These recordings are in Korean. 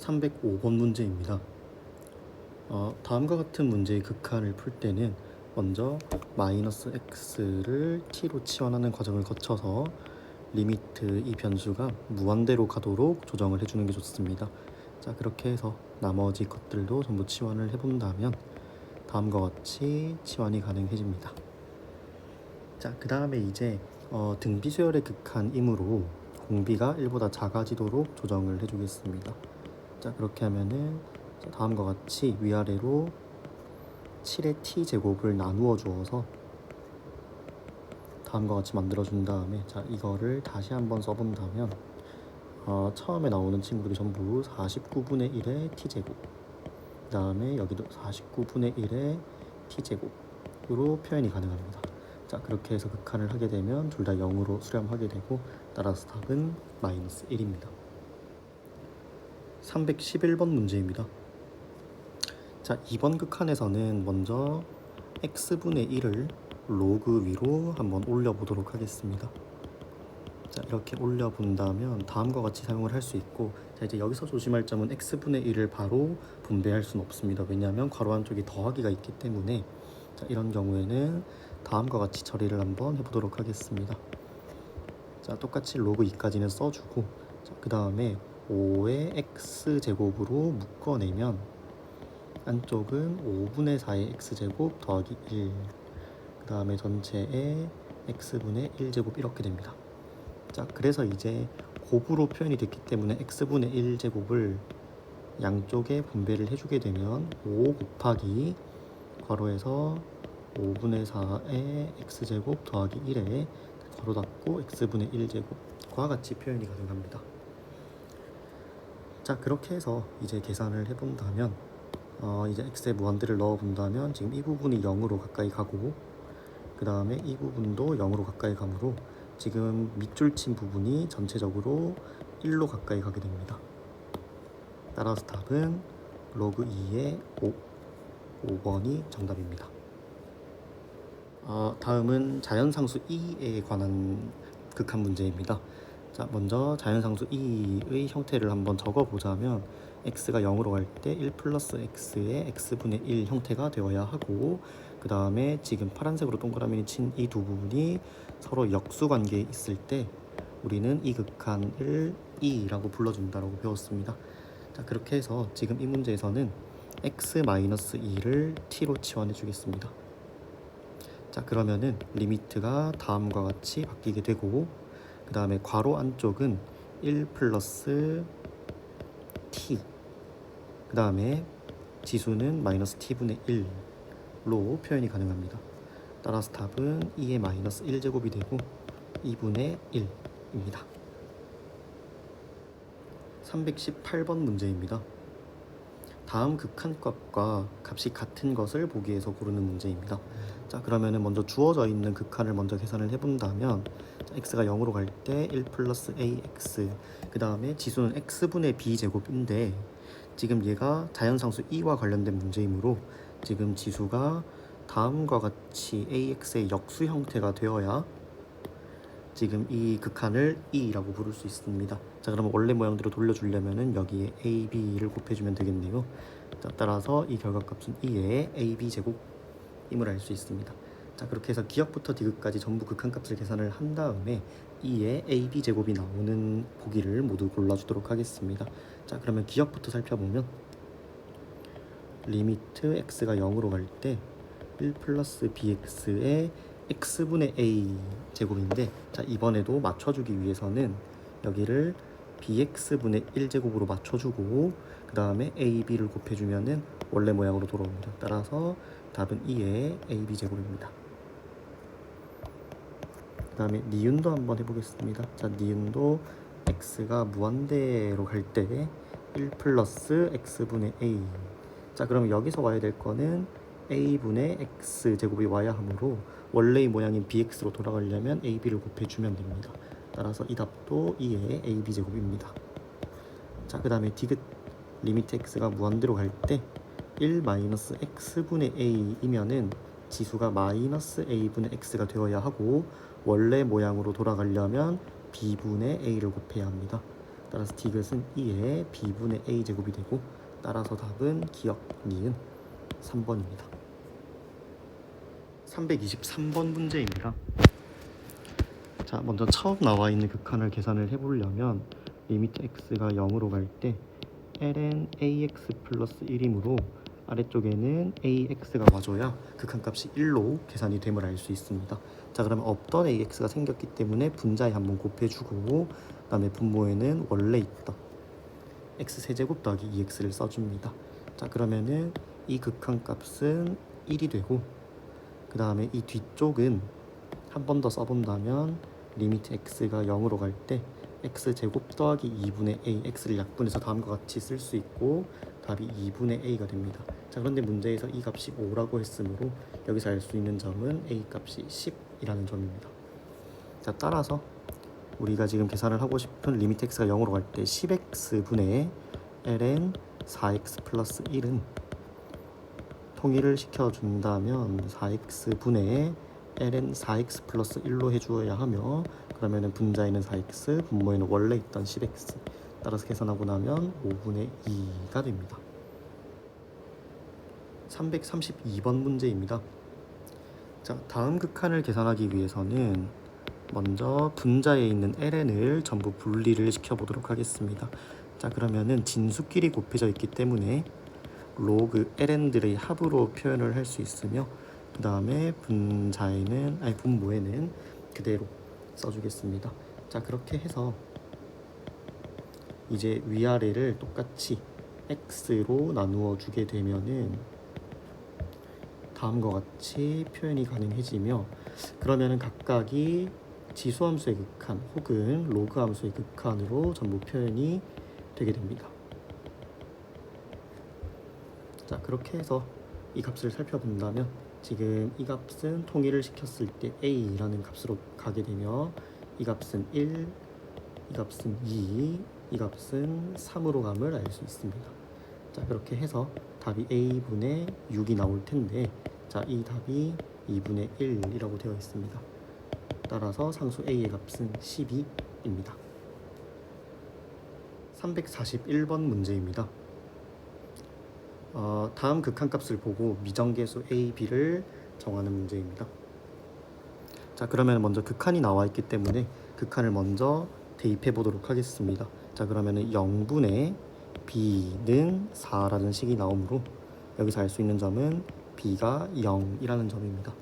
305번 문제입니다. 다음과 같은 문제의 극한을 풀 때는 먼저 마이너스 x를 t로 치환하는 과정을 거쳐서 리미트 이 변수가 무한대로 가도록 조정을 해주는 게 좋습니다. 자, 그렇게 해서 나머지 것들도 전부 치환을 해본다면 다음과 같이 치환이 가능해집니다. 자, 그 다음에 이제 등비수열의 극한이므로 공비가 1보다 작아지도록 조정을 해주겠습니다. 자, 그렇게 하면은 다음과 같이 위아래로 7의 t제곱을 나누어 주어서 다음과 같이 만들어 준 다음에, 자, 이거를 다시 한번 써본다면 처음에 나오는 친구들이 전부 49분의 1의 t제곱, 그 다음에 여기도 49분의 1의 t제곱으로 표현이 가능합니다. 자, 그렇게 해서 극한을 하게 되면 둘 다 0으로 수렴하게 되고, 따라서 답은 마이너스 1입니다. 311번 문제입니다. 자, 이번 극한에서는 먼저 x분의 1을 로그 위로 한번 올려보도록 하겠습니다. 자, 이렇게 올려본다면 다음과 같이 사용을 할 수 있고, 자, 이제 여기서 조심할 점은 x분의 1을 바로 분배할 수는 없습니다. 왜냐하면 괄호 안쪽에 더하기가 있기 때문에. 자, 이런 경우에는 다음과 같이 처리를 한번 해보도록 하겠습니다. 자, 똑같이 로그 2까지는 써주고, 그 다음에 5의 x제곱으로 묶어내면 안쪽은 5분의 4의 x제곱 더하기 1, 그 다음에 전체의 x분의 1제곱 이렇게 됩니다. 자, 그래서 이제 곱으로 표현이 됐기 때문에 x분의 1제곱을 양쪽에 분배를 해주게 되면 5 곱하기 괄호에서 5분의 4의 x제곱 더하기 1에 괄호 닫고 x분의 1제곱과 같이 표현이 가능합니다. 자, 그렇게 해서 이제 계산을 해본다면 이제 x에 무한대를 넣어본다면 지금 이 부분이 0으로 가까이 가고, 그 다음에 이 부분도 0으로 가까이 가므로 지금 밑줄 친 부분이 전체적으로 1로 가까이 가게 됩니다. 따라서 답은 로그 2의 5번이 정답입니다. 다음은 자연상수 2에 관한 극한 문제입니다. 자, 먼저 자연상수 2의 형태를 한번 적어보자면 x가 0으로 갈 때 1 플러스 x의 x분의 1 형태가 되어야 하고, 그 다음에 지금 파란색으로 동그라미 친 이 두 부분이 서로 역수관계에 있을 때 우리는 이 극한을 2라고 불러준다고 배웠습니다. 자, 그렇게 해서 지금 이 문제에서는 x-2를 t로 치환해 주겠습니다. 자, 그러면은 리미트가 다음과 같이 바뀌게 되고, 그 다음에 괄호 안쪽은 1 플러스 t, 그 다음에 지수는 마이너스 t분의 1로 표현이 가능합니다. 따라서 답은 2의 마이너스 1제곱이 되고 2분의 1입니다. 318번 문제입니다. 다음 극한값과 값이 같은 것을 보기 위해서 고르는 문제입니다. 자, 그러면은 먼저 주어져 있는 극한을 먼저 계산을 해본다면, 자, x가 0으로 갈 때 1 플러스 ax, 그 다음에 지수는 x분의 b제곱인데 지금 얘가 자연상수 2와 관련된 문제이므로 지금 지수가 다음과 같이 ax의 역수 형태가 되어야 지금 이 극한을 2라고 부를 수 있습니다. 자, 그러면 원래 모양대로 돌려주려면은 여기에 a, b를 곱해주면 되겠네요. 자, 따라서 이 결과값은 2의 ab 제곱임을 알 수 있습니다. 자, 그렇게 해서 기역부터 디귿까지 전부 극한값을 계산을 한 다음에 2의 ab 제곱이 나오는 보기를 모두 골라주도록 하겠습니다. 자, 그러면 기역부터 살펴보면 리미트 x가 0으로 갈 때 1 플러스 bx의 x분의 a 제곱인데, 자, 이번에도 맞춰주기 위해서는 여기를 bx분의 1제곱으로 맞춰주고 그 다음에 ab를 곱해주면은 원래 모양으로 돌아옵니다. 따라서 답은 2의 ab 제곱입니다. 그 다음에 니은도 한번 해보겠습니다. 자, 니은도 x가 무한대로 갈 때 1 플러스 x분의 a, 자, 그럼 여기서 와야 될 거는 a분의 x 제곱이 와야 하므로 원래의 모양인 bx로 돌아가려면 ab를 곱해주면 됩니다. 따라서 이 답도 2의 ab 제곱입니다. 자, 그 다음에 디귿 리미트 x가 무한대로 갈 때 1 마이너스 x분의 a이면은 지수가 마이너스 a분의 x가 되어야 하고 원래 모양으로 돌아가려면 b분의 a를 곱해야 합니다. 따라서 디귿은 2의 b분의 a제곱이 되고, 따라서 답은 기억 니은 3번입니다. 323번 문제입니다. 자, 먼저 처음 나와 있는 극한을 계산을 해보려면 리미트 x가 0으로 갈 때 ln ax 플러스 1이므로 아래쪽에는 ax가 와줘야 극한값이 1로 계산이 됨을 알 수 있습니다. 자, 그러면 없던 ax가 생겼기 때문에 분자에 한번 곱해주고, 그 다음에 분모에는 원래 있던 x세제곱 더하기 2x를 써줍니다. 자, 그러면은 이 극한값은 1이 되고, 그 다음에 이 뒤쪽은 한 번 더 써본다면 리미트 x가 0으로 갈 때 x제곱 더하기 2분의 a, x를 약분해서 다음과 같이 쓸 수 있고 답이 2분의 a가 됩니다. 자, 그런데 문제에서 이 값이 5라고 했으므로 여기서 알 수 있는 점은 a 값이 10이라는 점입니다. 자, 따라서 우리가 지금 계산을 하고 싶은 리미트 x가 0으로 갈 때 10x분의 ln 4x 플러스 1은 통일을 시켜준다면 4x분의 ln 4x 플러스 1로 해주어야 하며, 그러면 분자에는 4x, 분모에는 원래 있던 10x, 따라서 계산하고 나면 5분의 2가 됩니다. 332번 문제입니다. 자, 다음 극한을 계산하기 위해서는 먼저 분자에 있는 ln을 전부 분리를 시켜보도록 하겠습니다. 자, 그러면은 진수끼리 곱해져 있기 때문에 로그 ln들의 합으로 표현을 할 수 있으며, 그 다음에 분모에는 그대로 써주겠습니다. 자, 그렇게 해서 이제 위아래를 똑같이 x로 나누어 주게 되면은 다음과 같이 표현이 가능해지며, 그러면은 각각이 지수함수의 극한 혹은 로그 함수의 극한으로 전부 표현이 되게 됩니다. 자, 그렇게 해서 이 값을 살펴본다면 지금 이 값은 통일을 시켰을 때 a라는 값으로 가게 되며, 이 값은 1, 이 값은 2, 이 값은 3으로 감을 알 수 있습니다. 자, 그렇게 해서 답이 a분의 6이 나올 텐데, 자, 이 답이 2분의 1이라고 되어 있습니다. 따라서 상수 a의 값은 12입니다. 341번 문제입니다. 다음 극한값을 보고 미정계수 a, b를 정하는 문제입니다. 자, 그러면 먼저 극한이 나와 있기 때문에 극한을 먼저 대입해 보도록 하겠습니다. 자, 그러면은 0분의 b는 4라는 식이 나오므로 여기서 알 수 있는 점은 b가 0이라는 점입니다.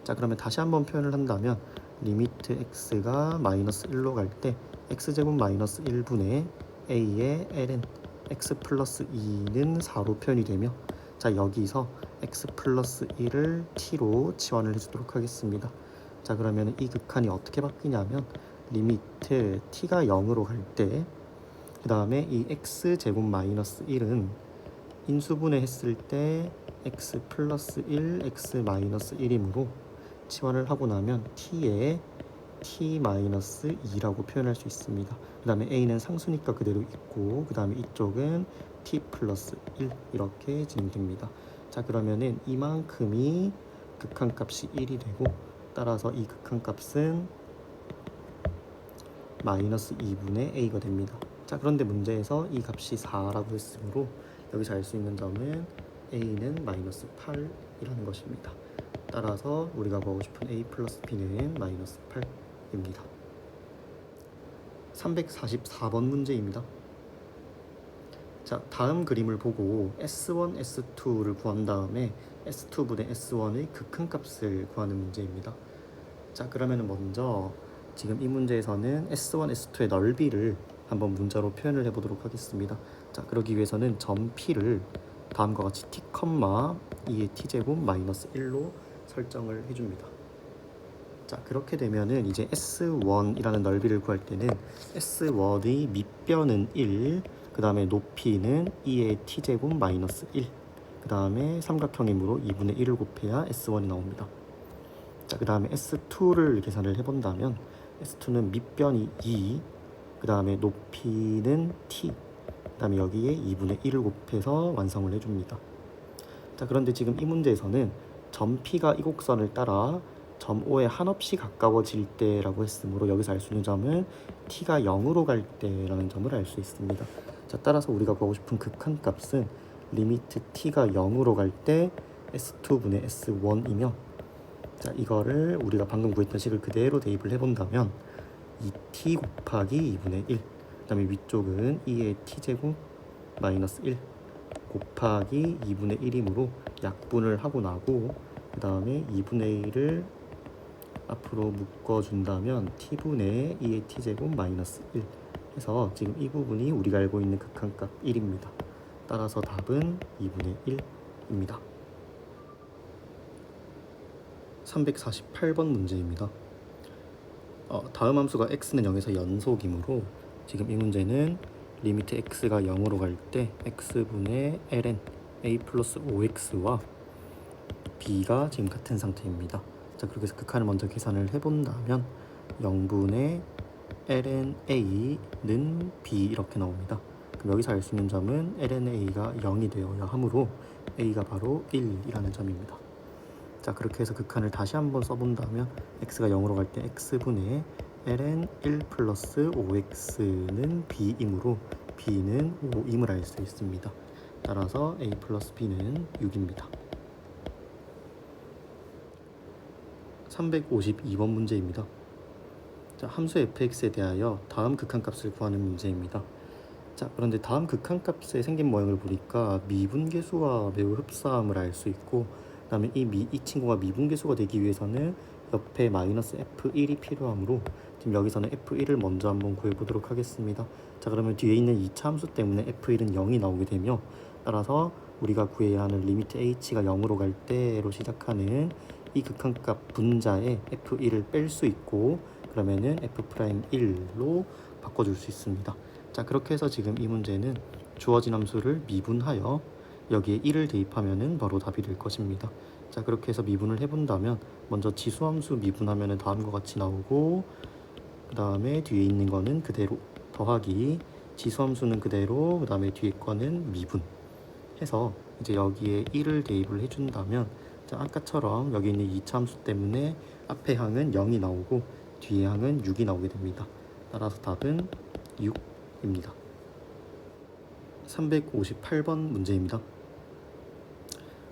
자, 그러면 다시 한번 표현을 한다면 리미트 x가 마이너스 1로 갈 때 x제곱 마이너스 1분의 a의 ln x 플러스 2는 4로 표현이 되며, 자, 여기서 x 플러스 1을 t로 치환을 해주도록 하겠습니다. 자, 그러면 이 극한이 어떻게 바뀌냐면 리미트 t가 0으로 갈 때, 그 다음에 이 x제곱 마이너스 1은 인수분해 했을 때 x 플러스 1, x 마이너스 1이므로 치환을 하고 나면 t에 t-2라고 표현할 수 있습니다. 그 다음에 a는 상수니까 그대로 있고, 그 다음에 이쪽은 t 플러스 1 이렇게 진행됩니다. 자, 그러면은 이만큼이 극한값이 1이 되고, 따라서 이 극한값은 마이너스 2분의 a가 됩니다. 자, 그런데 문제에서 이 값이 4라고 했으므로 여기서 알 수 있는 점은 a는 마이너스 8이라는 것입니다. 따라서 우리가 구하고 싶은 a 플러스 b는 마이너스 8입니다. 344번 문제입니다. 자, 다음 그림을 보고 S1, S2를 구한 다음에 S2분의 S1의 극한값을 구하는 문제입니다. 자, 그러면 먼저 지금 이 문제에서는 S1, S2의 넓이를 한번 문자로 표현을 해보도록 하겠습니다. 자, 그러기 위해서는 점 P를 다음과 같이 t, 2의 t제곱 마이너스 1로 설정을 해줍니다. 자, 그렇게 되면은 이제 S1이라는 넓이를 구할 때는 S1의 밑변은 1, 그 다음에 높이는 2의 t제곱 마이너스 1, 그 다음에 삼각형이므로 2분의 1을 곱해야 S1이 나옵니다. 자, 그 다음에 S2를 계산을 해본다면 S2는 밑변이 2, 그 다음에 높이는 t, 그 다음에 여기에 2분의 1을 곱해서 완성을 해줍니다. 자, 그런데 지금 이 문제에서는 점 P가 이 곡선을 따라 점 O에 한없이 가까워질 때라고 했으므로 여기서 알 수 있는 점은 t가 0으로 갈 때라는 점을 알 수 있습니다. 자, 따라서 우리가 구하고 싶은 극한값은 리미트 t가 0으로 갈 때 S2분의 S1이며, 자, 이거를 우리가 방금 구했던 식을 그대로 대입을 해본다면 2t 곱하기 2분의 1, 그 다음에 위쪽은 2의 t제곱 마이너스 1 곱하기 2분의 1이므로 약분을 하고 나고, 그 다음에 2분의 1을 앞으로 묶어준다면 t분의 2의 t제곱 마이너스 1 해서 지금 이 부분이 우리가 알고 있는 극한값 1입니다. 따라서 답은 2분의 1입니다. 348번 문제입니다. 다음 함수가 x는 0에서 연속이므로 지금 이 문제는 리미트 x가 0으로 갈 때 x분의 ln a 플러스 5x와 b가 지금 같은 상태입니다. 자, 그렇게 해서 극한을 먼저 계산을 해본다면 0분의 ln a는 b 이렇게 나옵니다. 그럼 여기서 알 수 있는 점은 ln a가 0이 되어야 하므로 a가 바로 1이라는 점입니다. 자, 그렇게 해서 극한을 다시 한번 써본다면 x가 0으로 갈 때 x분의 ln 1 플러스 5x는 b이므로 b는 5임을 알 수 있습니다. 따라서 a 플러스 b는 6입니다. 352번 문제입니다. 자, 함수 fx에 대하여 다음 극한값을 구하는 문제입니다. 자, 그런데 다음 극한값에 생긴 모양을 보니까 미분계수와 매우 흡사함을 알 수 있고, 그 다음에 이 친구가 미분계수가 되기 위해서는 옆에 마이너스 f1이 필요하므로 지금 여기서는 f1을 먼저 한번 구해보도록 하겠습니다. 자, 그러면 뒤에 있는 2차 함수 때문에 f1은 0이 나오게 되며, 따라서 우리가 구해야 하는 리미트 h가 0으로 갈 때로 시작하는 이 극한값 분자에 f1을 뺄 수 있고, 그러면은 f'1로 바꿔줄 수 있습니다. 자, 그렇게 해서 지금 이 문제는 주어진 함수를 미분하여 여기에 1을 대입하면은 바로 답이 될 것입니다. 자, 그렇게 해서 미분을 해본다면 먼저 지수함수 미분하면은 다음과 같이 나오고, 그 다음에 뒤에 있는 거는 그대로 더하기, 지수함수는 그대로, 그 다음에 뒤에 거는 미분 해서 이제 여기에 1을 대입을 해준다면, 자, 아까처럼 여기 있는 2차 함수 때문에 앞에 항은 0이 나오고 뒤에 항은 6이 나오게 됩니다. 따라서 답은 6입니다. 358번 문제입니다.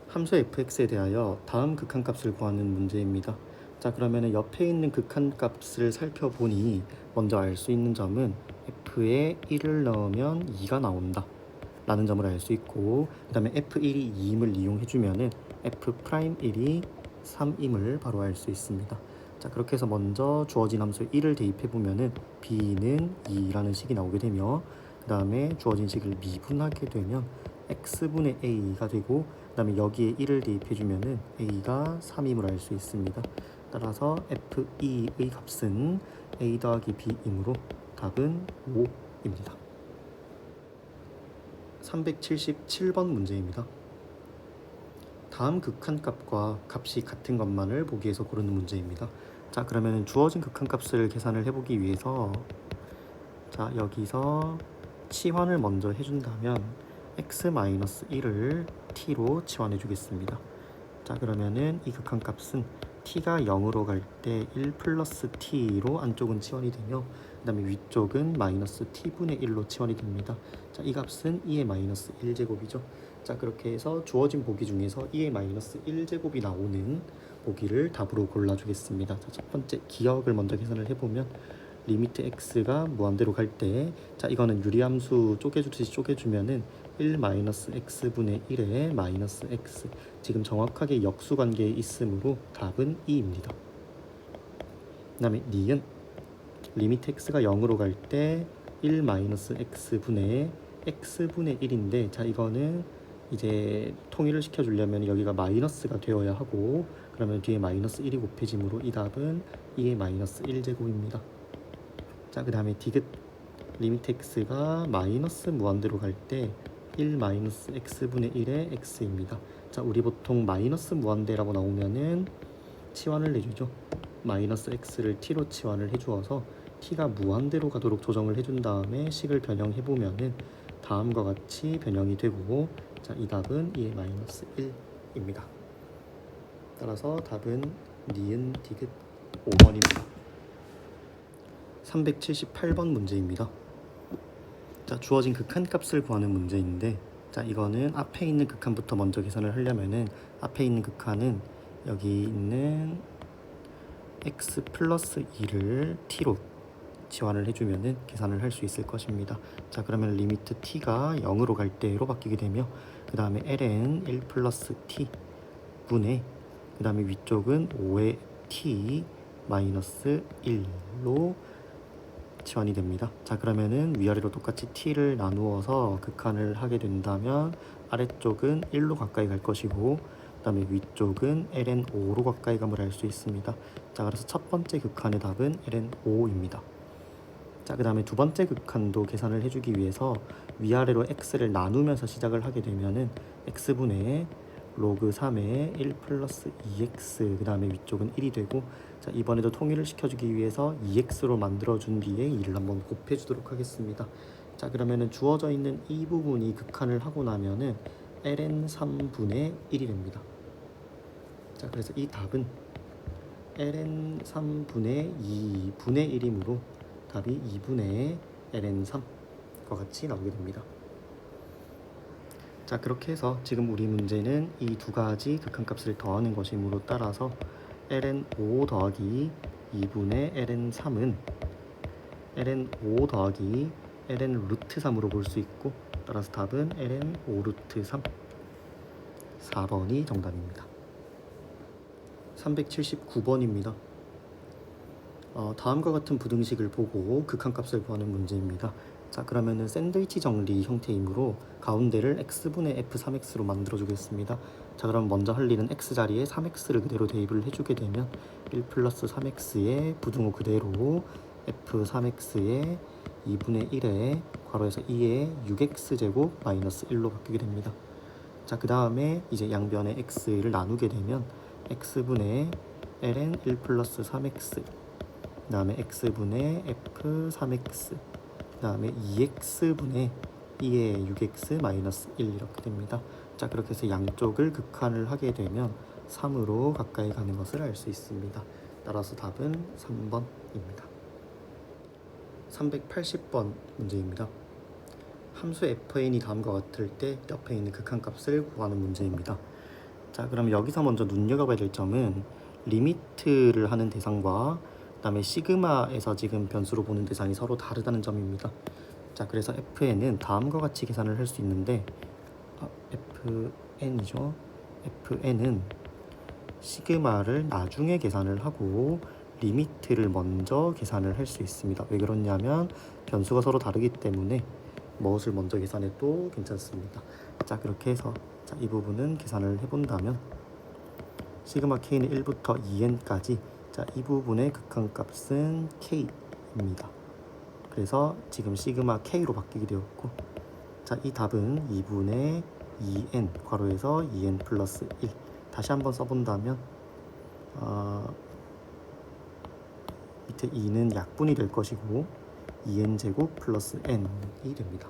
함수 fx에 대하여 다음 극한값을 구하는 문제입니다. 자, 그러면 옆에 있는 극한값을 살펴보니 먼저 알 수 있는 점은 f에 1을 넣으면 2가 나온다 라는 점을 알 수 있고, 그 다음에 f1이 2임을 이용해주면은 f'1이 3임을 바로 알 수 있습니다. 자, 그렇게 해서 먼저 주어진 함수 1을 대입해보면은 b는 2라는 식이 나오게 되며, 그 다음에 주어진 식을 미분하게 되면 x분의 a가 되고, 그 다음에 여기에 1을 대입해주면은 a가 3임을 알 수 있습니다. 따라서 f2의 값은 a 더하기 b이므로 답은 5입니다. 377번 문제입니다. 다음 극한값과 값이 같은 것만을 보기 위해서 고르는 문제입니다. 자, 그러면 주어진 극한값을 계산을 해보기 위해서, 자, 여기서 치환을 먼저 해준다면 x-1을 t로 치환해 주겠습니다. 자, 그러면은 이 극한값은 t가 0으로 갈 때 1 플러스 t로 안쪽은 치환이 되며, 그 다음에 위쪽은 마이너스 t분의 1로 치환이 됩니다. 자, 이 값은 2의 마이너스 1제곱이죠. 자, 그렇게 해서 주어진 보기 중에서 2의 마이너스 1제곱이 나오는 보기를 답으로 골라주겠습니다. 자, 첫 번째 기억을 먼저 계산을 해보면 리미트 x가 무한대로 갈 때, 자, 이거는 유리함수 쪼개주듯이 쪼개주면은 1 마이너스 x분의 1에 마이너스 x, 지금 정확하게 역수관계에 있으므로 답은 2입니다. 그 다음에 니은 리미트 x가 0으로 갈 때 1 마이너스 x분의 x분의 1인데, 자, 이거는 이제 통일을 시켜주려면 여기가 마이너스가 되어야 하고, 그러면 뒤에 마이너스 1이 곱해지므로 이 답은 2의 마이너스 1제곱입니다. 자, 그 다음에 디귿 리미트 x가 마이너스 무한대로 갈 때 1 마이너스 x분의 1의 x입니다. 자, 우리 보통 마이너스 무한대라고 나오면은 치환을 해주죠. 마이너스 x를 t로 치환을 해주어서 t가 무한대로 가도록 조정을 해준 다음에 식을 변형해보면은 다음과 같이 변형이 되고, 자, 이 답은 2의 마이너스 1입니다. 따라서 답은 니은 디귿 5번입니다. 378번 문제입니다. 자, 주어진 극한값을 구하는 문제인데, 자, 이거는 앞에 있는 극한부터 먼저 계산을 하려면은 앞에 있는 극한은 여기 있는 x 플러스 2를 t로 지환을 해주면은 계산을 할 수 있을 것입니다. 자, 그러면 리미트 t가 0으로 갈 때로 바뀌게 되며, 그 다음에 ln 1 플러스 t 분의, 그 다음에 위쪽은 5의 t 마이너스 1로 치환이 됩니다. 자, 그러면은 위아래로 똑같이 t를 나누어서 극한을 하게 된다면 아래쪽은 1로 가까이 갈 것이고, 그 다음에 위쪽은 ln 5로 가까이 감을 알 수 있습니다. 자, 그래서 첫 번째 극한의 답은 ln 5입니다. 자, 그 다음에 두 번째 극한도 계산을 해주기 위해서 위아래로 x를 나누면서 시작을 하게 되면은 x분의 로그 3의 1 플러스 2x, 그 다음에 위쪽은 1이 되고, 자, 이번에도 통일을 시켜주기 위해서 2x로 만들어준 뒤에 2를 한번 곱해주도록 하겠습니다. 자, 그러면은 주어져 있는 이 부분이 극한을 하고 나면은 ln 3분의 1이 됩니다. 자, 그래서 이 답은 ln 3분의 2분의 1이므로 답이 2분의 ln 3과 같이 나오게 됩니다. 자, 그렇게 해서 지금 우리 문제는 이 두 가지 극한값을 더하는 것이므로 따라서 ln 5 더하기 2분의 ln 3은 ln 5 더하기 ln 루트 3으로 볼 수 있고, 따라서 답은 ln 5 루트 3, 4번이 정답입니다. 379번입니다. 다음과 같은 부등식을 보고 극한값을 구하는 문제입니다. 자, 그러면은 샌드위치 정리 형태이므로 가운데를 x분의 f3x로 만들어 주겠습니다. 자, 그럼 먼저 할 일은 x 자리에 3x를 그대로 대입을 해주게 되면 1 플러스 3x의 부등호 그대로 f3x의 2분의 1에 괄호에서 2의 6x제곱 마이너스 1로 바뀌게 됩니다. 자, 그 다음에 이제 양변의 x를 나누게 되면 x분의 ln 1 플러스 3x, 그 다음에 x분의 f3x, 그 다음에 2x분의 2의 6x 마이너스 1 이렇게 됩니다. 자, 그렇게 해서 양쪽을 극한을 하게 되면 3으로 가까이 가는 것을 알 수 있습니다. 따라서 답은 3번입니다. 380번 문제입니다. 함수 fn이 다음과 같을 때 옆에 있는 극한값을 구하는 문제입니다. 자, 그럼 여기서 먼저 눈여겨봐야 될 점은 리미트를 하는 대상과 그 다음에 시그마에서 지금 변수로 보는 대상이 서로 다르다는 점입니다. 자, 그래서 fn은 다음과 같이 계산을 할 수 있는데, fn이죠. fn은 시그마를 나중에 계산을 하고 리미트를 먼저 계산을 할 수 있습니다. 왜 그러냐면 변수가 서로 다르기 때문에 무엇을 먼저 계산해도 괜찮습니다. 자, 그렇게 해서 자, 이 부분은 계산을 해본다면 시그마 k는 1부터 2n까지, 자, 이 부분의 극한값은 k입니다. 그래서 지금 시그마 k로 바뀌게 되었고, 자, 이 답은 2분의 2n 괄호에서 2n 플러스 1, 다시 한번 써본다면 밑에 2는 약분이 될 것이고 2n 제곱 플러스 n이 됩니다.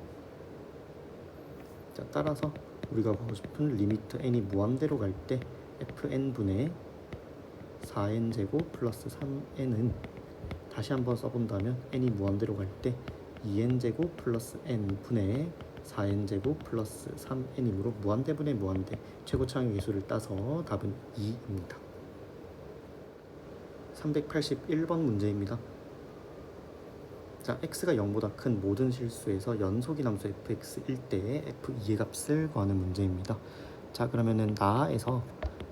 자, 따라서 우리가 보고 싶은 리미트 n이 무한대로 갈 때 fn분의 4n 제곱 플러스 3n은 다시 한번 써본다면 n이 무한대로 갈 때 2n 제곱 플러스 n 분의 4n 제곱 플러스 3n이므로 무한대분의 무한대 최고차항의 계수를 따서 답은 2입니다. 381번 문제입니다. 자, x가 0보다 큰 모든 실수에서 연속인 함수 fx일 때 f2의 값을 구하는 문제입니다. 자, 그러면은 나에서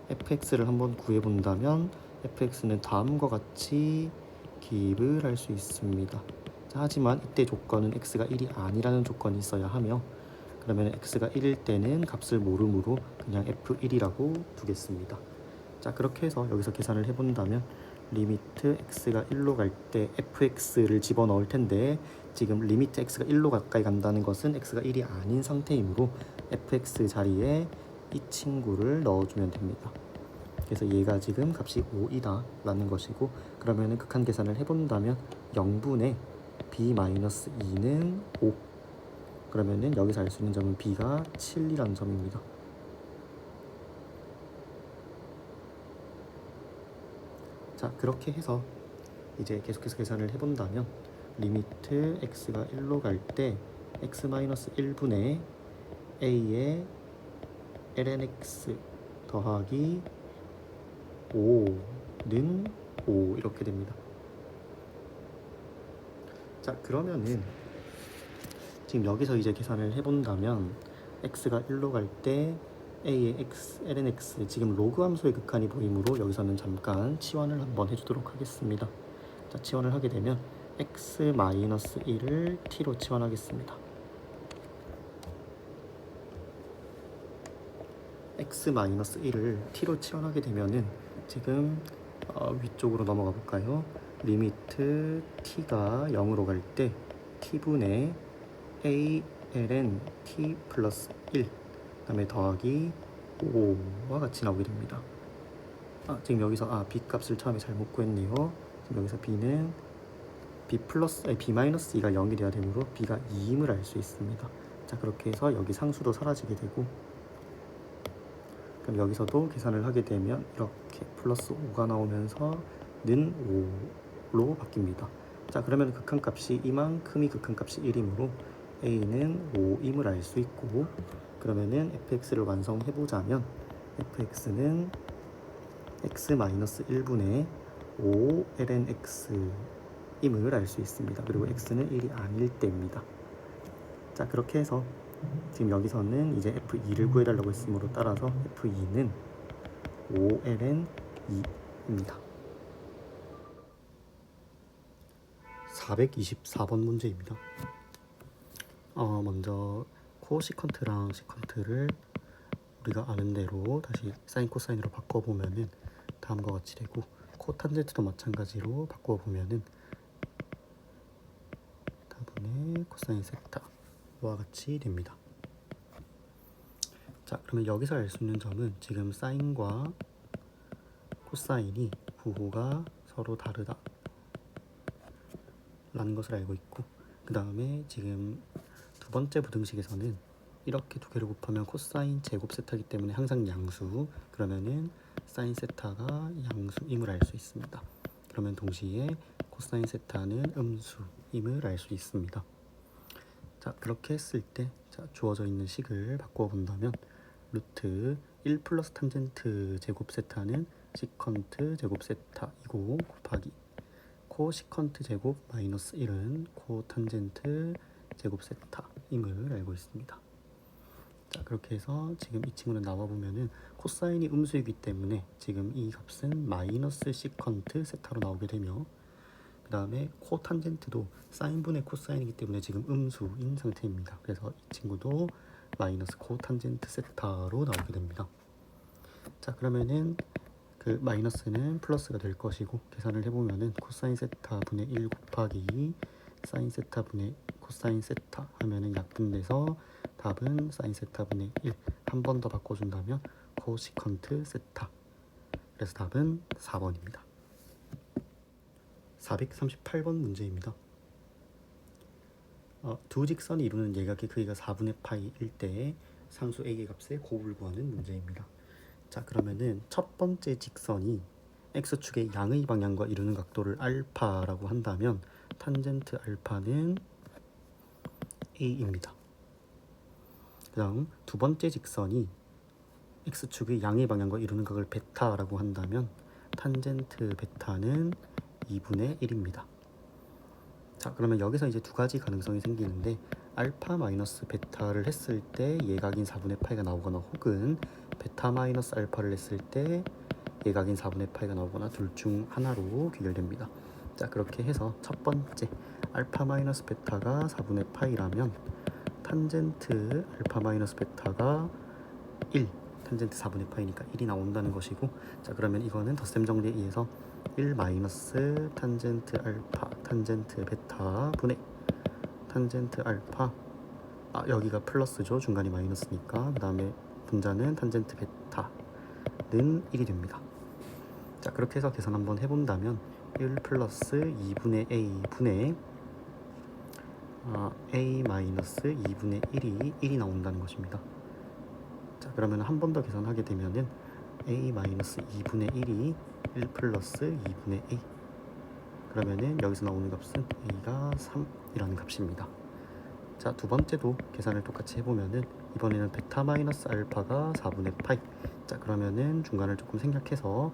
fx를 한번 구해본다면 fx는 다음과 같이 기입을 할 수 있습니다. 자, 하지만 이때 조건은 x가 1이 아니라는 조건이 있어야 하며, 그러면 x가 1일 때는 값을 모르므로 그냥 f1이라고 두겠습니다. 자, 그렇게 해서 여기서 계산을 해본다면 리미트 x가 1로 갈 때 fx를 집어넣을 텐데, 지금 리미트 x가 1로 가까이 간다는 것은 x가 1이 아닌 상태이므로 fx 자리에 이 친구를 넣어주면 됩니다. 그래서 얘가 지금 값이 5이다 라는 것이고, 그러면은 극한 계산을 해본다면 0분의 b-2는 5, 그러면은 여기서 알 수 있는 점은 b가 7이라는 점입니다. 자, 그렇게 해서 이제 계속해서 계산을 해본다면 리미트 x가 1로 갈 때 x-1분의 a의 lnx 더하기 5는 5 이렇게 됩니다. 자, 그러면은 지금 여기서 이제 계산을 해본다면 x가 1로 갈 때 a의 lnx 지금 로그 함수의 극한이 보이므로 여기서는 잠깐 치환을 한번 해주도록 하겠습니다. 자, 치환을 하게 되면 x-1을 t로 치환하겠습니다. x-1을 t로 치환하게 되면은 지금 위쪽으로 넘어가 볼까요? 리미트 t가 0으로 갈 때 t분의 aln t 플러스 1 그다음에 더하기 5와 같이 나오게 됩니다. 지금 여기서 b 값을 처음에 잘못 구했네요. 지금 여기서 b는 b 마이너스 2가 0이 돼야 되므로 b가 2임을 알 수 있습니다. 자, 그렇게 해서 여기 상수도 사라지게 되고, 그럼 여기서도 계산을 하게 되면 이렇게 플러스 5가 나오면서 는 5로 바뀝니다. 자, 그러면 극한값이 이만큼이 극한값이 1이므로 a는 5임을 알 수 있고, 그러면은 fx를 완성해보자면 fx는 x-1분의 5 ln x임을 알 수 있습니다. 그리고 x는 1이 아닐 때입니다. 자, 그렇게 해서 지금 여기서는 이제 f2를 구해달라고 했으므로 따라서 f2는 5ln 2입니다. 424번 문제입니다. 먼저 코시컨트랑 시컨트를 우리가 아는 대로 다시 사인 코사인으로 바꿔보면은 다음과 같이 되고, 코탄젠트도 마찬가지로 바꿔보면은 다분의 코사인 세타와 같이 됩니다. 자, 그러면 여기서 알 수 있는 점은 지금 사인과 코사인이 부호가 서로 다르다 라는 것을 알고 있고, 그 다음에 지금 두 번째 부등식에서는 이렇게 두 개를 곱하면 코사인 제곱 세타이기 때문에 항상 양수, 그러면은 사인 세타가 양수임을 알 수 있습니다. 그러면 동시에 코사인 세타는 음수임을 알 수 있습니다. 자, 그렇게 했을 때 주어져 있는 식을 바꾸어 본다면 루트 1 플러스 탄젠트 제곱 세타는 시컨트 제곱 세타이고 곱하기 코시컨트 제곱 마이너스 1은 코탄젠트 제곱 세타임을 알고 있습니다. 자, 그렇게 해서 지금 이 친구는 나와보면은 코사인이 음수이기 때문에 지금 이 값은 마이너스 시컨트 세타로 나오게 되며, 그 다음에 코탄젠트도 사인분의 코사인이기 때문에 지금 음수인 상태입니다. 그래서 이 친구도 마이너스 코탄젠트 세타로 나오게 됩니다. 자, 그러면은 그 마이너스는 플러스가 될 것이고, 계산을 해보면은 코사인 세타 분의 1 곱하기 사인 세타 분의 코사인 세타 하면은 약분돼서 답은 사인 세타 분의 1. 한 번 더 바꿔준다면 코시컨트 세타. 그래서 답은 4번입니다. 438번 문제입니다. 두 직선이 이루는 예각의 크기가 4분의 파이일 때 상수 a의 값의 곱을 구하는 문제입니다. 자, 그러면은 첫 번째 직선이 x축의 양의 방향과 이루는 각도를 알파라고 한다면 탄젠트 알파는 a입니다. 그 다음 두 번째 직선이 x축의 양의 방향과 이루는 각을 베타라고 한다면 탄젠트 베타는 2분의 1입니다. 자, 그러면 여기서 이제 두 가지 가능성이 생기는데, 알파 마이너스 베타를 했을 때 예각인 4분의 파이가 나오거나, 혹은 베타 마이너스 알파를 했을 때 예각인 4분의 파이가 나오거나, 둘 중 하나로 귀결됩니다. 자, 그렇게 해서 첫 번째 알파 마이너스 베타가 4분의 파이라면 탄젠트 알파 마이너스 베타가 1, 탄젠트 4분의 파이니까 1이 나온다는 것이고, 자, 그러면 이거는 덧셈 정리에 의해서 1 마이너스 탄젠트 알파 탄젠트 베타 분의 탄젠트 알파, 여기가 플러스죠, 중간이 마이너스니까. 그 다음에 분자는 탄젠트 베타는 1이 됩니다. 자, 그렇게 해서 계산 한번 해본다면 1 플러스 2분의 a 분의 a 마이너스 2분의 1이 나온다는 것입니다. 자, 그러면 한 번 더 계산하게 되면은 a 마이너스 2분의 1이 1 플러스 2분의 a. 그러면은 여기서 나오는 값은 a가 3이라는 값입니다. 자, 두 번째도 계산을 똑같이 해보면은 이번에는 베타 마이너스 알파가 4분의 파이. 자, 그러면은 중간을 조금 생략해서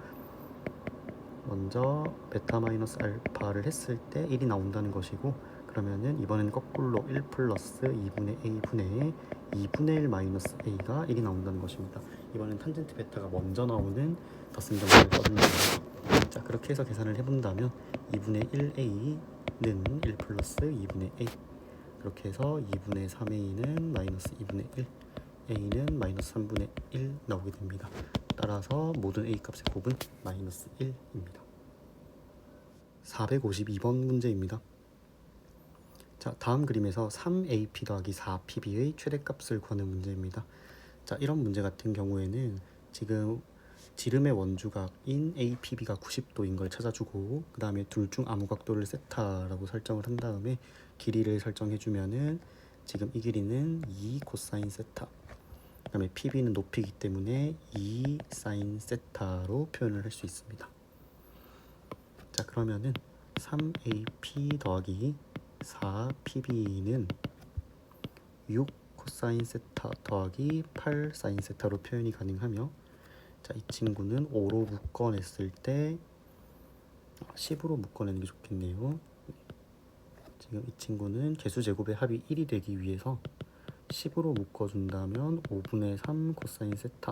먼저 베타 마이너스 알파를 했을 때 1이 나온다는 것이고, 그러면은 이번엔 거꾸로 1 플러스 2분의 a 분의 2분의 1 마이너스 a가 1이 나온다는 것입니다. 이번엔 탄젠트 베타가 먼저 나오는 덧셈정리를 써줍니다. 자, 그렇게 해서 계산을 해본다면 2분의 1a는 1 플러스 2분의 a, 그렇게 해서 2분의 3a는 마이너스 2분의 1, a는 마이너스 3분의 1 나오게 됩니다. 따라서 모든 a 값의 곱은 마이너스 1입니다. 452번 문제입니다. 자, 다음 그림에서 3AP 더하기 4PB의 최대값을 구하는 문제입니다. 자, 이런 문제 같은 경우에는 지금 지름의 원주각인 APB가 90도인 걸 찾아주고, 그 다음에 둘 중 아무 각도를 세타라고 설정을 한 다음에 길이를 설정해주면은 지금 이 길이는 2 코사인 세타, 그 다음에 PB는 높이기 때문에 2 사인 세타로 표현을 할 수 있습니다. 자, 그러면은 3AP 더하기 4PB는 6 코사인 세타 더하기 8 사인 세타로 표현이 가능하며, 자, 이 친구는 5로 묶어냈을 때 10으로 묶어내는 게 좋겠네요. 지금 이 친구는 개수 제곱의 합이 1이 되기 위해서 10으로 묶어준다면 5분의 3 코사인 세타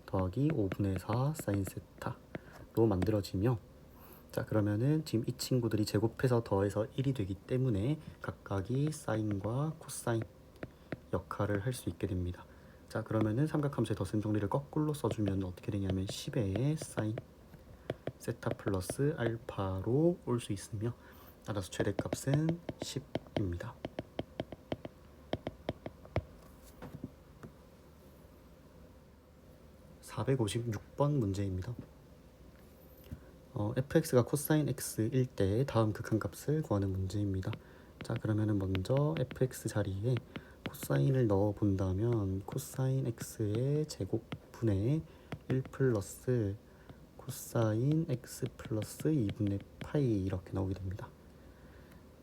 더하기 5분의 4 사인 세타로 만들어지며, 자, 그러면은 지금 이 친구들이 제곱해서 더해서 1이 되기 때문에 각각이 사인과 코사인 역할을 할 수 있게 됩니다. 자, 그러면은 삼각함수의 덧셈 정리를 거꾸로 써주면 어떻게 되냐면 10의 사인 세타 플러스 알파로 올 수 있으며, 따라서 최대값은 10입니다. 456번 문제입니다. fx가 코사인 x일 때 다음 극한값을 구하는 문제입니다. 자, 그러면은 먼저 fx 자리에 코사인을 넣어 본다면 코사인 x의 제곱분의 1 플러스 코사인 x 플러스 2분의 파이 이렇게 나오게 됩니다.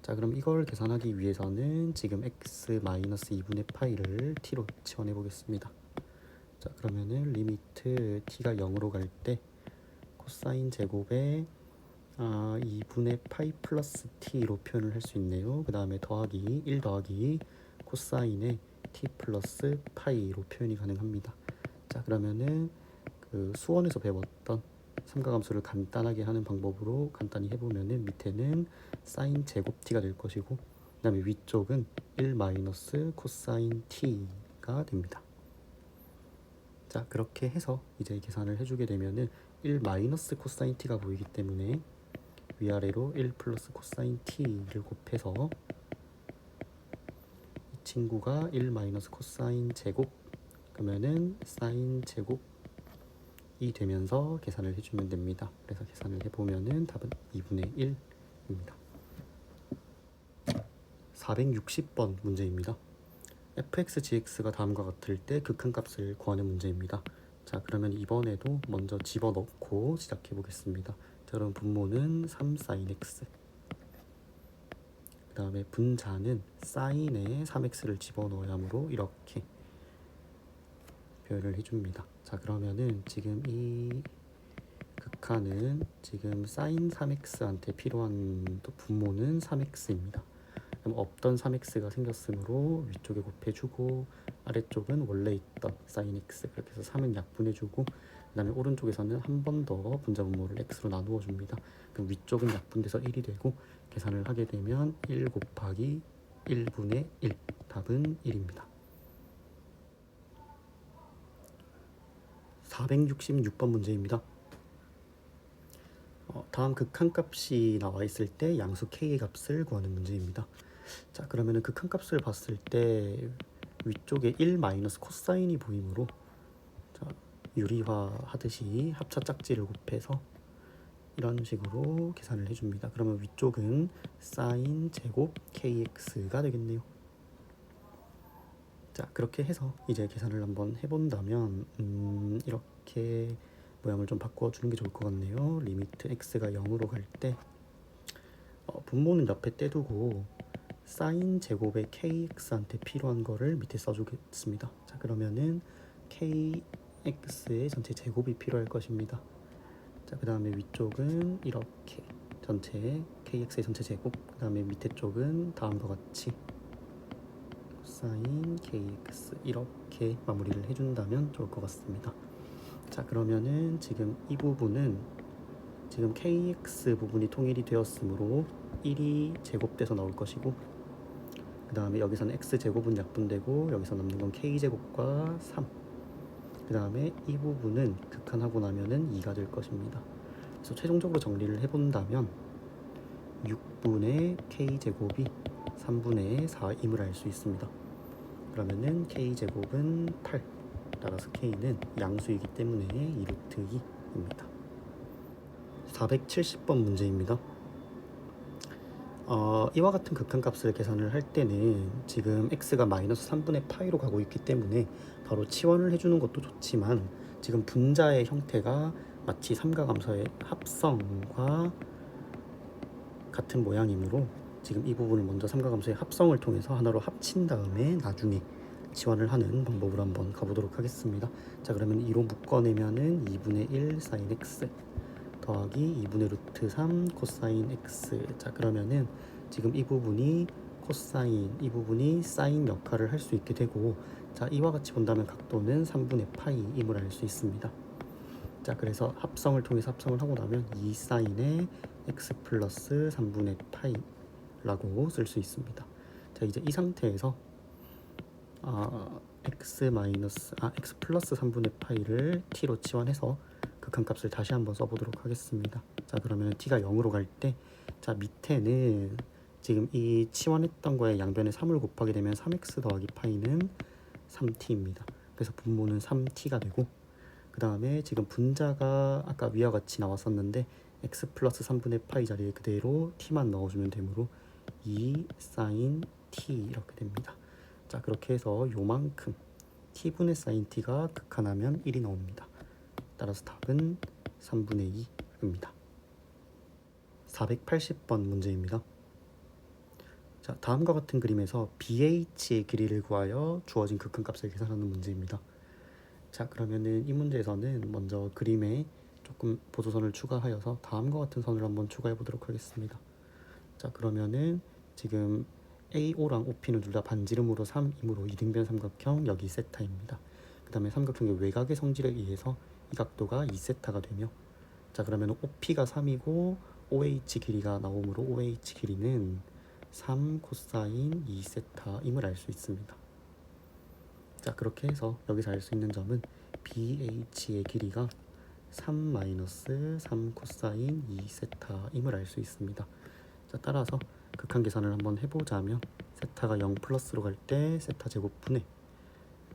자, 그럼 이걸 계산하기 위해서는 지금 x 마이너스 2분의 파이를 t로 치환해 보겠습니다. 자, 그러면은 리미트 t가 0으로 갈 때 코사인 제곱에 2분의 파이 플러스 t로 표현을 할 수 있네요. 그 다음에 더하기 1 더하기 코사인의 t 플러스 파이로 표현이 가능합니다. 자, 그러면은 그 수원에서 배웠던 삼각함수를 간단하게 하는 방법으로 간단히 해보면은 밑에는 사인 제곱 t가 될 것이고, 그 다음에 위쪽은 1 마이너스 코사인 t가 됩니다. 자, 그렇게 해서 이제 계산을 해주게 되면은 1 마이너스 코사인 t가 보이기 때문에 위아래로 1 플러스 코사인 t를 곱해서 이 친구가 1 마이너스 코사인 제곱, 그러면은 사인 제곱이 되면서 계산을 해주면 됩니다. 그래서 계산을 해보면은 답은 2분의 1입니다. 460번 문제입니다. fx, gx가 다음과 같을 때 극한값을 구하는 문제입니다. 자, 그러면 이번에도 먼저 집어넣고 시작해 보겠습니다. 자, 그럼 분모는 3 sin x, 그 다음에 분자는 사인에 3x를 집어넣어야 하므로 이렇게 표현을 해줍니다. 자, 그러면은 지금 이 극한은 지금 사인 3x한테 필요한 또 분모는 3x입니다. 그럼 없던 3x가 생겼으므로 위쪽에 곱해주고 아래쪽은 원래 있던 sin x, 그렇게 해서 3은 약분해주고, 그 다음에 오른쪽에서는 한 번 더 분자 분모를 x로 나누어 줍니다. 그럼 위쪽은 약분돼서 1이 되고, 계산을 하게 되면 1 곱하기 1분의 1, 답은 1입니다. 466번 문제입니다. 다음 극한값이 나와 있을 때 양수 k의 값을 구하는 문제입니다. 자, 그러면은 극한값을 봤을 때 위쪽에 1 마이너스 코사인이 보이므로, 자, 유리화 하듯이 합차 짝지를 곱해서 이런 식으로 계산을 해줍니다. 그러면 위쪽은 사인 제곱 kx가 되겠네요. 자, 그렇게 해서 이제 계산을 한번 해본다면 이렇게 모양을 좀 바꿔주는 게 좋을 것 같네요. 리미트 x가 0으로 갈 때 분모는 옆에 떼두고 사인 제곱의 kx한테 필요한 거를 밑에 써주겠습니다. 자, 그러면은 kx의 전체 제곱이 필요할 것입니다. 자, 그 다음에 위쪽은 이렇게 전체 kx의 전체 제곱, 그 다음에 밑에 쪽은 다음과 같이 사인 kx 이렇게 마무리를 해준다면 좋을 것 같습니다. 자, 그러면은 지금 이 부분은 지금 kx 부분이 통일이 되었으므로 1이 제곱돼서 나올 것이고, 그 다음에 여기서는 x제곱은 약분되고 여기서 남는 건 k제곱과 3, 그 다음에 이 부분은 극한하고 나면은 2가 될 것입니다. 그래서 최종적으로 정리를 해본다면 6분의 k제곱이 3분의 4임을 알 수 있습니다. 그러면은 k제곱은 8, 따라서 k는 양수이기 때문에 2루트 2입니다. 470번 문제입니다. 이와 같은 극한값을 계산을 할 때는 지금 x가 마이너스 3분의 파이로 가고 있기 때문에 바로 치환을 해주는 것도 좋지만, 지금 분자의 형태가 마치 삼각함수의 합성과 같은 모양이므로 지금 이 부분을 먼저 삼각함수의 합성을 통해서 하나로 합친 다음에 나중에 치환을 하는 방법으로 한번 가보도록 하겠습니다. 자, 그러면 2로 묶어내면은 2분의 1 사인 x 더하기 2분의 루트 3 코사인 x. 자, 그러면은 지금 이 부분이 코사인, 이 부분이 사인 역할을 할 수 있게 되고, 자, 이와 같이 본다면 각도는 3분의 파이임을 알 수 있습니다. 자, 그래서 합성을 통해서 합성을 하고 나면 2 사인의 x 플러스 3분의 파이라고 쓸 수 있습니다. 자, 이제 이 상태에서 x 플러스 3분의 파이를 t로 치환해서 극한값을 다시 한번 써보도록 하겠습니다. 자, 그러면 t가 0으로 갈 때, 자, 밑에는 지금 이 치환했던 거에 양변에 3을 곱하게 되면 3x 더하기 파이는 3t입니다. 그래서 분모는 3t가 되고, 그 다음에 지금 분자가 아까 위와 같이 나왔었는데 x 플러스 3분의 파이 자리에 그대로 t만 넣어주면 되므로 2 사인 t 이렇게 됩니다. 자, 그렇게 해서 요만큼 t분의 사인 t가 극한하면 1이 나옵니다. 따라서 답은 3분의 2입니다. 480번 문제입니다. 자, 다음과 같은 그림에서 BH의 길이를 구하여 주어진 극한값을 계산하는 문제입니다. 자, 그러면은 이 문제에서는 먼저 그림에 조금 보조선을 추가하여서 다음과 같은 선을 한번 추가해 보도록 하겠습니다. 자, 그러면은 지금 AO랑 OP는 둘 다 반지름으로 3이므로 이등변 삼각형 여기 세타입니다. 그 다음에 삼각형의 외곽의 성질에 의해서 이 각도가 2세타가 되며, 자, 그러면 OP가 3이고 OH 길이가 나오므로 OH 길이는 3 코사인 2세타임을 알 수 있습니다. 자, 그렇게 해서 여기서 알 수 있는 점은 BH의 길이가 3 코사인 2세타임을 알 수 있습니다. 자, 따라서 극한 계산을 한번 해보자면 세타가 0 플러스로 갈 때 세타 제곱분의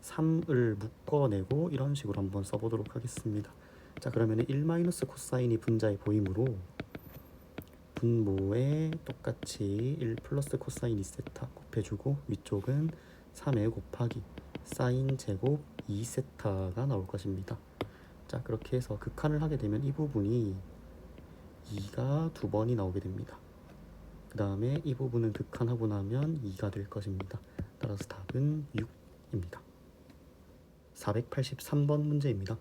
3을 묶어내고 이런 식으로 한번 써보도록 하겠습니다. 자, 그러면 1 마이너스 코사인이 분자에 보이므로 분모에 똑같이 1 플러스 코사인 2세타 곱해주고 위쪽은 3에 곱하기 사인 제곱 2세타가 나올 것입니다. 자, 그렇게 해서 극한을 하게 되면 이 부분이 2가 두 번이 나오게 됩니다. 그 다음에 이 부분은 극한하고 나면 2가 될 것입니다. 따라서 답은 6입니다. 483번 문제입니다.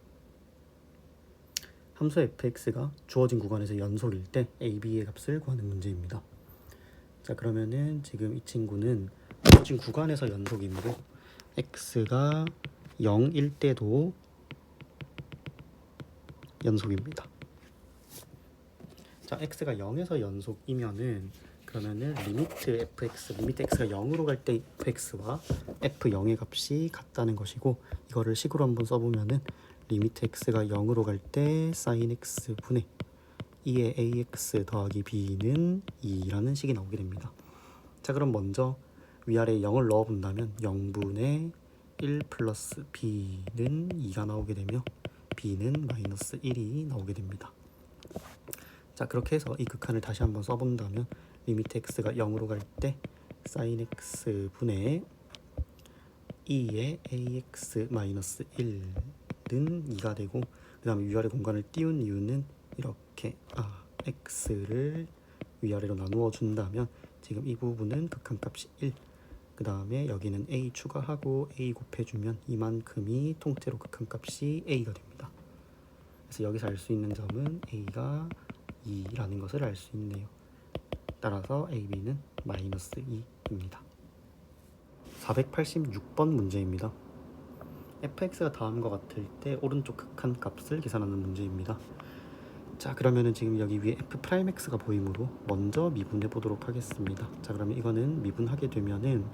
함수 fx가 주어진 구간에서 연속일 때 ab의 값을 구하는 문제입니다. 자, 그러면은 지금 이 친구는 주어진 구간에서 연속이므로 x가 0일 때도 연속입니다. 자, x가 0에서 연속이면은 그러면은 리미트 x가 0으로 갈 때 fx와 f0의 값이 같다는 것이고, 이거를 식으로 한번 써보면은 리미트 x가 0으로 갈 때 sin x 분의 2의 ax 더하기 b는 2라는 식이 나오게 됩니다. 자, 그럼 먼저 위아래에 0을 넣어본다면 0분의 1 플러스 b는 2가 나오게 되며 b는 마이너스 1이 나오게 됩니다. 자, 그렇게 해서 이 극한을 다시 한번 써본다면 리미트 x가 0으로 갈 때 sin x 분의 2의 ax 마이너스 1는 2가 되고, 그 다음에 위아래 공간을 띄운 이유는 이렇게 x를 위아래로 나누어 준다면 지금 이 부분은 극한값이 1, 그 다음에 여기는 a 추가하고 a 곱해주면 이만큼이 통째로 극한값이 a가 됩니다. 그래서 여기서 알 수 있는 점은 a가 2라는 것을 알 수 있네요. 따라서 ab는 마이너스 2입니다. 486번 문제입니다. fx가 다음과 같을 때 오른쪽 극한값을 계산하는 문제입니다. 자, 그러면은 지금 여기 위에 f'x가 보이므로 먼저 미분해 보도록 하겠습니다. 자, 그러면 이거는 미분하게 되면은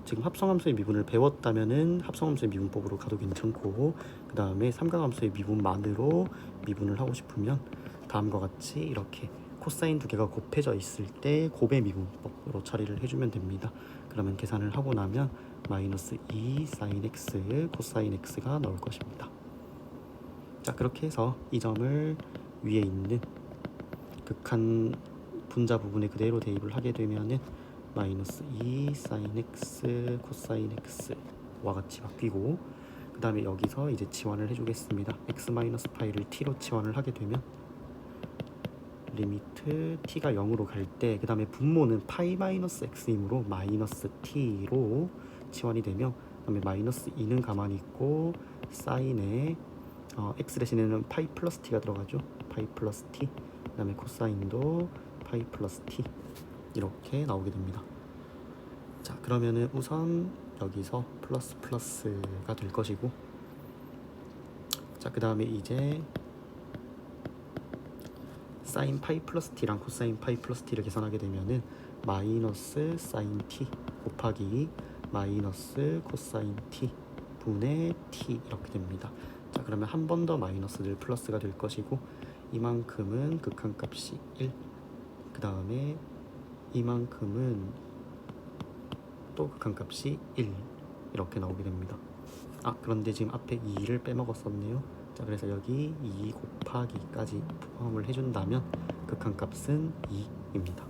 지금 합성함수의 미분을 배웠다면은 합성함수의 미분법으로 가도 괜찮고, 그 다음에 삼각함수의 미분만으로 미분을 하고 싶으면 다음과 같이 이렇게 코사인 두 개가 곱해져 있을 때 곱의 미분법으로 처리를 해주면 됩니다. 그러면 계산을 하고 나면 마이너스 2 사인 x 코사인 x가 나올 것입니다. 자, 그렇게 해서 이 점을 위에 있는 극한 분자 부분에 그대로 대입을 하게 되면은 마이너스 2 사인 x 코사인 x와 같이 바뀌고, 그 다음에 여기서 이제 치환을 해주겠습니다. x 마이너스 파이를 t로 치환을 하게 되면 리미트 t가 0으로 갈 때, 그 다음에 분모는 파이 마이너스 x이므로 마이너스 t로 치환이 되며, 그 다음에 마이너스 2는 가만히 있고 사인에 x 대신에는 파이 플러스 t가 들어가죠. 파이 플러스 t, 그 다음에 코사인도 파이 플러스 t 이렇게 나오게 됩니다. 자, 그러면은 우선 여기서 플러스 플러스가 될 것이고, 자, 그 다음에 이제 사인 파이 플러스 t랑 코사인 파이 플러스 t를 계산하게 되면은 마이너스 사인 t 곱하기 마이너스 코사인 t 분의 t 이렇게 됩니다. 자, 그러면 한 번 더 마이너스 늘 플러스가 될 것이고, 이만큼은 극한값이 1, 그 다음에 이만큼은 또 극한값이 1 이렇게 나오게 됩니다. 그런데 지금 앞에 2를 빼먹었었네요. 자, 그래서 여기 2 곱하기까지 포함을 해준다면 극한값은 2입니다.